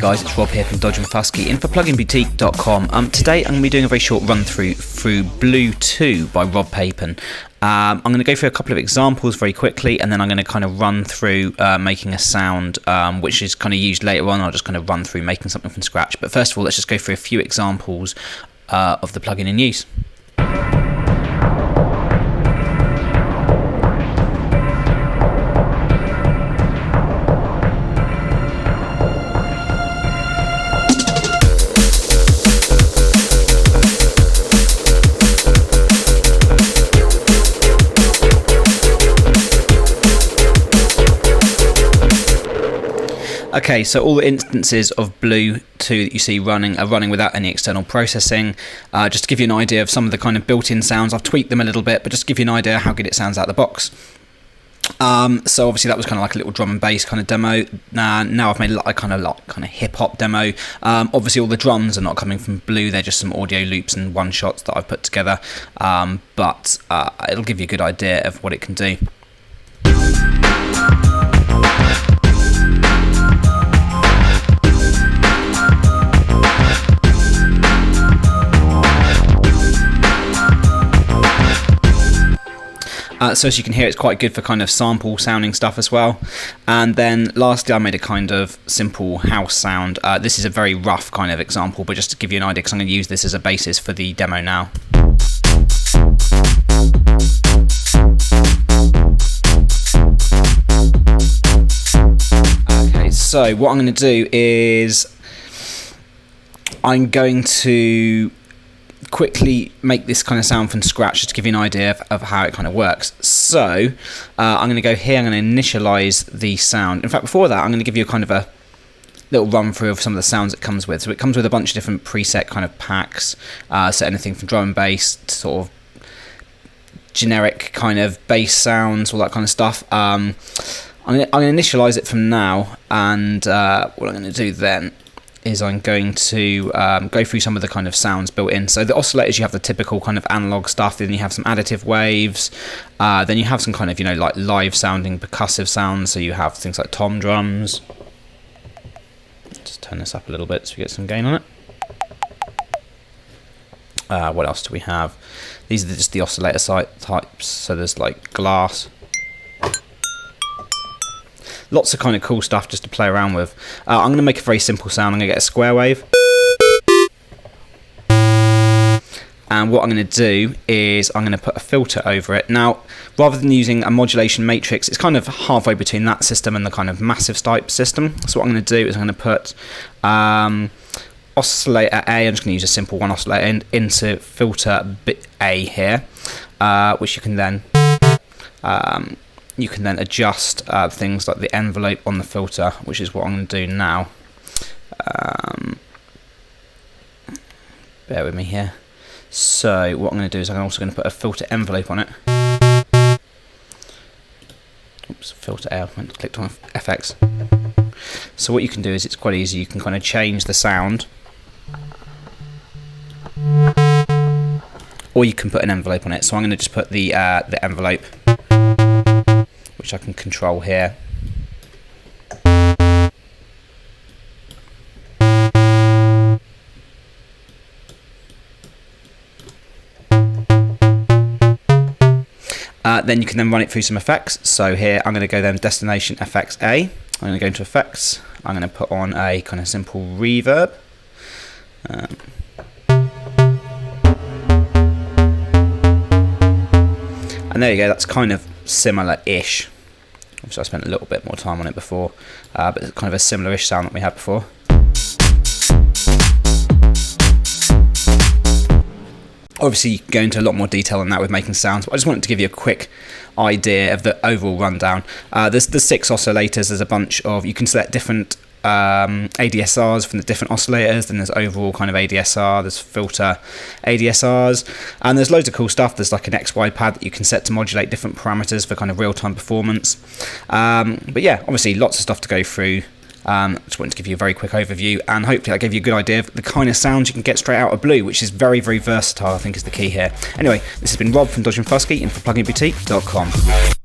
guys, it's Rob here from Dodge & Fusky in for pluginboutique.com. Today I'm going to be doing a very short run through Blue 2 by Rob Papen. I'm going to go through a couple of examples very quickly, and then I'm going to kind of run through making a sound which is kind of used later on. I'll just kind of run through making something from scratch. But first of all, let's just go through a few examples of the plugin in use. Okay, so all the instances of Blue 2 that you see running are running without any external processing. Just to give you an idea of some of the kind of built-in sounds, I've tweaked them a little bit, but just to give you an idea how good it sounds out of the box. So obviously that was kind of like a little drum and bass kind of demo. Now I've made a kind of hip-hop demo. Obviously all the drums are not coming from Blue, they're just some audio loops and one-shots that I've put together, but it'll give you a good idea of what it can do. So as you can hear, it's quite good for kind of sample sounding stuff as well. And then lastly, I made a kind of simple house sound. This is a very rough kind of example, but just to give you an idea, because I'm going to use this as a basis for the demo now. Okay, so what I'm going to do is I'm going to quickly make this kind of sound from scratch just to give you an idea of how it kind of works. So I'm going to go here, I'm going to initialize the sound. In fact, before that, I'm going to give you a kind of a little run through of some of the sounds it comes with. So it comes with a bunch of different preset kind of packs, so anything from drum and bass to sort of generic kind of bass sounds, all that kind of stuff. I'm going to initialize it from now, and what I'm going to do then is I'm going to go through some of the kind of sounds built in. So the oscillators, you have the typical kind of analog stuff, then you have some additive waves, then you have some kind of, you know, like live sounding percussive sounds, so you have things like tom drums. Just turn this up a little bit so we get some gain on it. What else do we have? These are just the oscillator types, so there's like glass. Lots of kind of cool stuff just to play around with. I'm going to make a very simple sound. I'm going to get a square wave. And what I'm going to do is I'm going to put a filter over it. Now, rather than using a modulation matrix, it's kind of halfway between that system and the kind of massive type system. So what I'm going to do is I'm going to put oscillator A. I'm just going to use a simple one oscillator into filter bit A here, which you can then adjust things like the envelope on the filter, which is what I'm going to do now. Bear with me here. So what I'm going to do is I'm also going to put a filter envelope on it. Oops, filter A, I clicked on FX. So what you can do is, it's quite easy, you can kind of change the sound, or you can put an envelope on it. So I'm going to just put the envelope, which I can control here. Then you can then run it through some effects. So here I'm going to go then destination FX A. I'm going to go into effects. I'm going to put on a kind of simple reverb. And there you go, that's kind of similar-ish. Obviously I spent a little bit more time on it before, but it's kind of a similar-ish sound that we had before. Obviously you can go into a lot more detail on that with making sounds, but I just wanted to give you a quick idea of the overall rundown. There's 6 oscillators, there's a bunch of, you can select different ADSRs from the different oscillators, then there's overall kind of ADSR, there's filter ADSRs, and there's loads of cool stuff. There's like an XY pad that you can set to modulate different parameters for kind of real-time performance. But yeah, obviously lots of stuff to go through. Just wanted to give you a very quick overview, and hopefully I gave you a good idea of the kind of sounds you can get straight out of Blue, which is very, very versatile, I think is the key here. Anyway, this has been Rob from Dodge & Fusky in for pluginboutique.com.